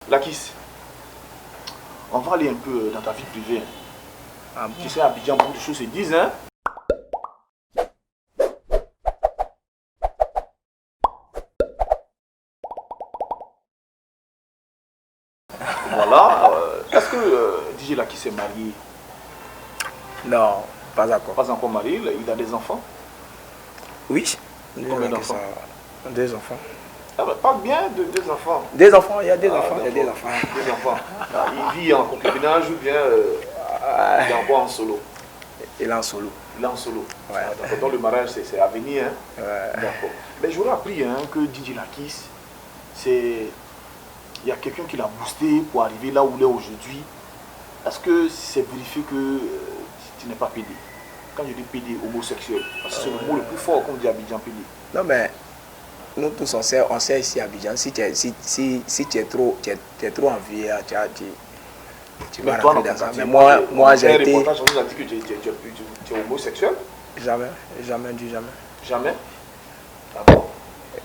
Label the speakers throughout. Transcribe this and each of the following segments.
Speaker 1: Lakis, on va aller un peu dans ta vie privée.
Speaker 2: Ah bon?
Speaker 1: Tu sais, à Abidjan, beaucoup de choses se disent, hein? Voilà. Est-ce que DJ Lakis est marié?
Speaker 2: Non, pas encore.
Speaker 1: Pas encore marié, il a des enfants?
Speaker 2: Oui.
Speaker 1: Combien d'enfants?
Speaker 2: 2 enfants.
Speaker 1: Ah ben, parle bien de 2 enfants.
Speaker 2: Des enfants, il y a des
Speaker 1: Ah,
Speaker 2: enfants, il y a des enfants.
Speaker 1: 2 enfants. Ah, il vit en concubinage ou bien il est encore en solo?
Speaker 2: Il est en solo.
Speaker 1: Il est en solo.
Speaker 2: Ouais.
Speaker 1: Ah, d'accord. Donc le mariage, c'est à venir. Hein?
Speaker 2: Ouais.
Speaker 1: D'accord. Mais j'aurais appris hein, que DJ Lakis, c'est... Il y a quelqu'un qui l'a boosté pour arriver là où il est aujourd'hui. Est-ce que c'est vérifié que tu n'es pas PD? Quand je dis PD, homosexuel, parce que c'est le mot le plus fort qu'on dit à Abidjan, PD.
Speaker 2: Non mais, nous tous on sait ici à Abidjan, si tu es trop envié, tu vas rentrer dans ça. Mais moi j'ai été...
Speaker 1: On nous a dit que tu es homosexuel?
Speaker 2: Jamais.
Speaker 1: Jamais? Ah bon?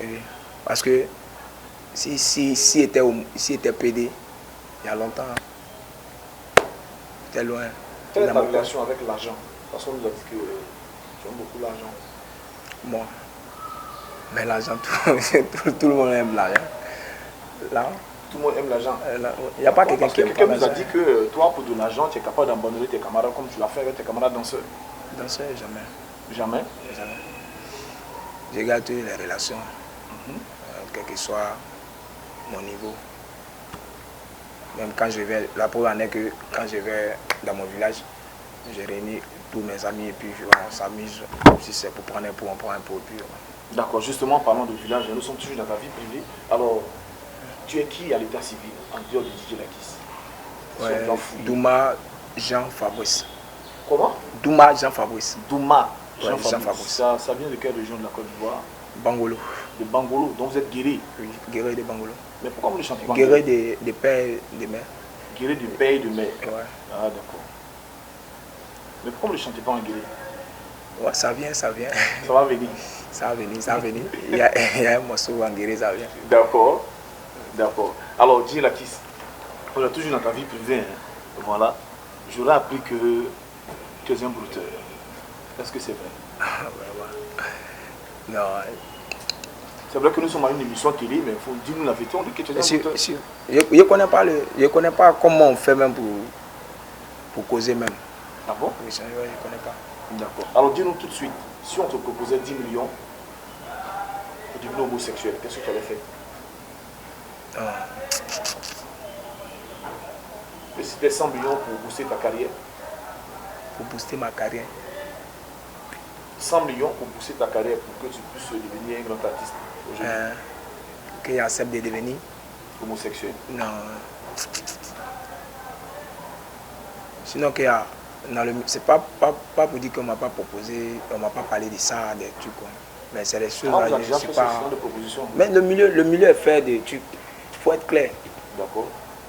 Speaker 2: Oui. Parce que si était PD, il y a longtemps, c'était loin.
Speaker 1: Quelle est ta relation avec l'argent? Parce qu'on nous a dit que tu aimes beaucoup l'argent.
Speaker 2: Moi. Mais l'argent, tout le monde aime l'argent. Là,
Speaker 1: tout le monde aime l'argent.
Speaker 2: Il n'y a pas quelqu'un qui aime
Speaker 1: quelqu'un nous a dit que toi, pour de l'argent, tu es capable d'abandonner tes camarades comme tu l'as fait avec tes camarades danseurs.
Speaker 2: Danseurs, jamais.
Speaker 1: Jamais?
Speaker 2: Jamais. Je garde toutes les relations, quel que soit mon niveau. Même quand je vais, la preuve en est que quand je vais dans mon village, je réunis tous mes amis et puis on s'amuse. Si c'est pour prendre un pot, on prend un pot.
Speaker 1: D'accord, justement, parlant de village, nous sommes toujours dans ta vie privée. Alors, tu es qui à l'état civil, en dehors de DJ Lakis?
Speaker 2: Douma Jean Fabrice.
Speaker 1: Comment?
Speaker 2: Douma Jean Fabrice.
Speaker 1: Douma
Speaker 2: Jean
Speaker 1: Fabrice.
Speaker 2: Fabrice.
Speaker 1: Ça vient de quelle région de la Côte d'Ivoire?
Speaker 2: Bangolo.
Speaker 1: De Bangolo, donc vous êtes guéri?
Speaker 2: Oui, guéri de Bangolo.
Speaker 1: Mais pourquoi vous ne chantez pas?
Speaker 2: Guéri de père et de mère.
Speaker 1: Guéri de père et de mère?
Speaker 2: Ouais.
Speaker 1: Ah, d'accord. Mais pourquoi vous ne chantez pas en guéri?
Speaker 2: Ouais, ça vient.
Speaker 1: Ça va venir?
Speaker 2: Ça va venir. Il y a un morceau en guéri, ça vient.
Speaker 1: D'accord. Alors, DJ Lakis, on est toujours dans ta vie privée. Hein. Voilà. J'aurais appris que tu es un brouteur. Est-ce que c'est vrai?
Speaker 2: Non.
Speaker 1: C'est vrai que nous sommes à une émission télé, mais il faut dire nous la vérité. On dit que tu es un brouteur.
Speaker 2: Je ne connais pas comment on fait même pour causer même.
Speaker 1: Ah bon?
Speaker 2: Oui, je ne connais pas.
Speaker 1: D'accord. Alors dis-nous tout de suite, si on te proposait 10 millions pour devenir homosexuel, qu'est-ce que tu allais faire? Et si c'était 100 millions pour booster ta carrière?
Speaker 2: Pour booster ma carrière?
Speaker 1: 100 millions pour booster ta carrière pour que tu puisses devenir un grand artiste aujourd'hui.
Speaker 2: Qu'il accepte de devenir
Speaker 1: homosexuel? Non.
Speaker 2: Sinon qu'il y a... C'est pas pour dire qu'on ne m'a pas proposé, on ne m'a pas parlé de ça, des trucs. Mais c'est des choses
Speaker 1: là, je ne sais pas.
Speaker 2: Mais le milieu est fait de trucs. Il faut être clair.
Speaker 1: D'accord.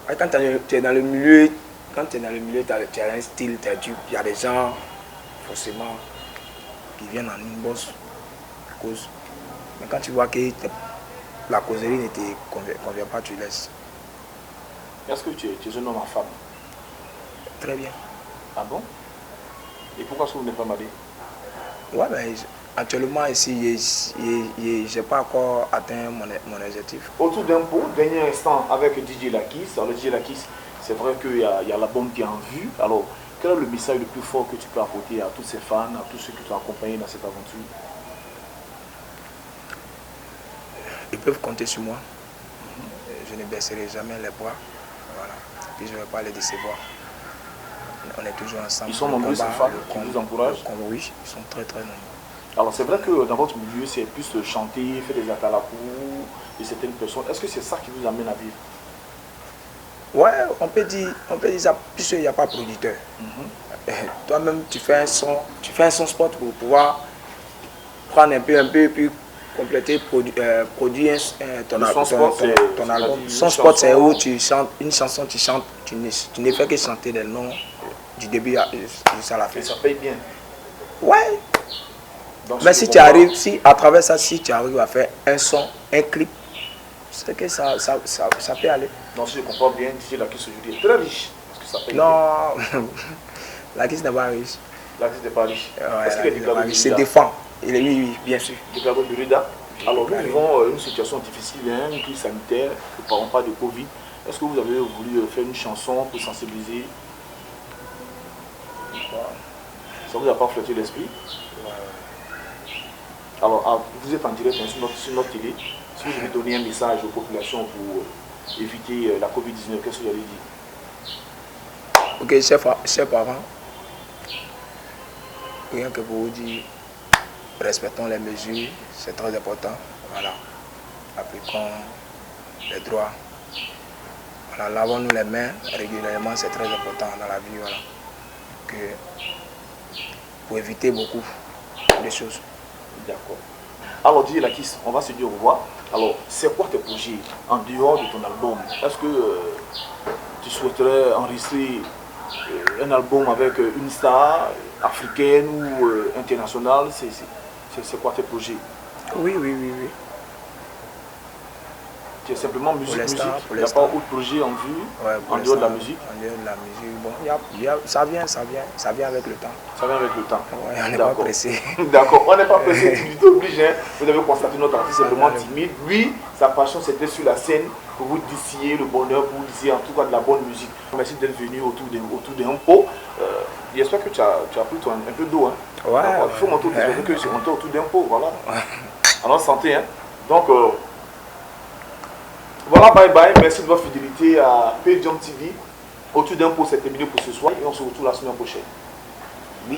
Speaker 2: Quand tu es dans le milieu, tu as un style, il y a des gens, forcément, qui viennent en une bonne cause. Mais quand tu vois que la causerie ne te convient pas, tu laisses.
Speaker 1: Est-ce que tu es un homme en femme?
Speaker 2: Très bien.
Speaker 1: Ah bon? Et pourquoi est-ce que vous n'êtes pas marié?
Speaker 2: Ouais, mais actuellement ici, je n'ai pas encore atteint mon objectif.
Speaker 1: Autour d'un pot, dernier instant avec DJ Lakis. Alors DJ Lakis, c'est vrai qu'il y a l'album qui est en vue. Alors, quel est le message le plus fort que tu peux apporter à tous ces fans, à tous ceux qui t'ont accompagné dans cette aventure?
Speaker 2: Ils peuvent compter sur moi. Je ne baisserai jamais les bras. Voilà. Puis je ne vais pas les décevoir. On est toujours ensemble.
Speaker 1: Ils sont nombreux ces fans qui vous encouragent?
Speaker 2: Oui, ils sont très très nombreux.
Speaker 1: Alors c'est vrai que dans votre milieu, c'est plus chanter, faire des atalakou de certaines personnes. Est-ce que c'est ça qui vous amène à vivre?
Speaker 2: Ouais, on peut dire ça, puisqu'il n'y a pas de producteur. Toi-même, tu fais un son spot pour pouvoir prendre un peu, puis compléter, produire ton album. Son spot, c'est où tu chantes une chanson, tu chantes, tu ne fais que chanter les noms du début jusqu'à la fin.
Speaker 1: Et ça paye bien?
Speaker 2: Ouais. Donc, mais si tu arrives, à travers ça, si tu arrives à faire un son, un clip, c'est que ça peut aller.
Speaker 1: Non, si je comprends bien, DJ Lakis aujourd'hui est très riche. Parce que ça paye
Speaker 2: Non, Lakis n'est pas riche.
Speaker 1: Lakis n'est pas riche.
Speaker 2: Ouais,
Speaker 1: Est-ce qu'il est déclaré
Speaker 2: il se défend. Il est, oui, bien sûr.
Speaker 1: déclaré de Rida? Alors, nous vivons une situation difficile, une crise sanitaire, ne parlons pas de Covid. Est-ce que vous avez voulu faire une chanson pour sensibiliser? Ça vous a pas flotté l'esprit? Alors, vous êtes en direct sur notre télé. Si vous devez donner un message aux populations pour éviter la Covid-19, qu'est-ce que vous allez dire?
Speaker 2: Ok, chers parents, rien que pour vous dire, respectons les mesures, c'est très important. Voilà. Appliquons les droits. Voilà, lavons-nous les mains régulièrement, c'est très important dans la vie. Voilà. Pour éviter beaucoup de choses.
Speaker 1: D'accord. Alors, DJ Lakis, on va se dire au revoir. Alors, c'est quoi tes projets en dehors de ton album? Est-ce que tu souhaiterais enregistrer un album avec une star africaine ou internationale? C'est quoi tes projets?
Speaker 2: Oui.
Speaker 1: Tu es simplement musique. Il n'y a pas autre projet en vue,
Speaker 2: ouais,
Speaker 1: en dehors de la musique?
Speaker 2: En dehors de la musique, bon, ça vient avec le temps.
Speaker 1: Ça vient avec le temps.
Speaker 2: Ouais, on n'est pas pressé.
Speaker 1: D'accord, on n'est pas pressé, tu es obligé. Hein. Vous avez constaté notre artiste est vraiment timide. Lui, sa passion c'était sur la scène pour vous distiller le bonheur, pour vous distiller en tout cas de la bonne musique. Merci d'être venu autour d'un pot. J'espère que tu as pris un peu d'eau. Hein.
Speaker 2: Ouais.
Speaker 1: Il faut monter autour d'un pot, voilà. Alors santé. Hein. Donc, voilà, bye bye. Merci de votre fidélité à Payjom TV. Autour d'un pot, c'est terminé pour ce soir et on se retrouve la semaine prochaine.
Speaker 2: Oui.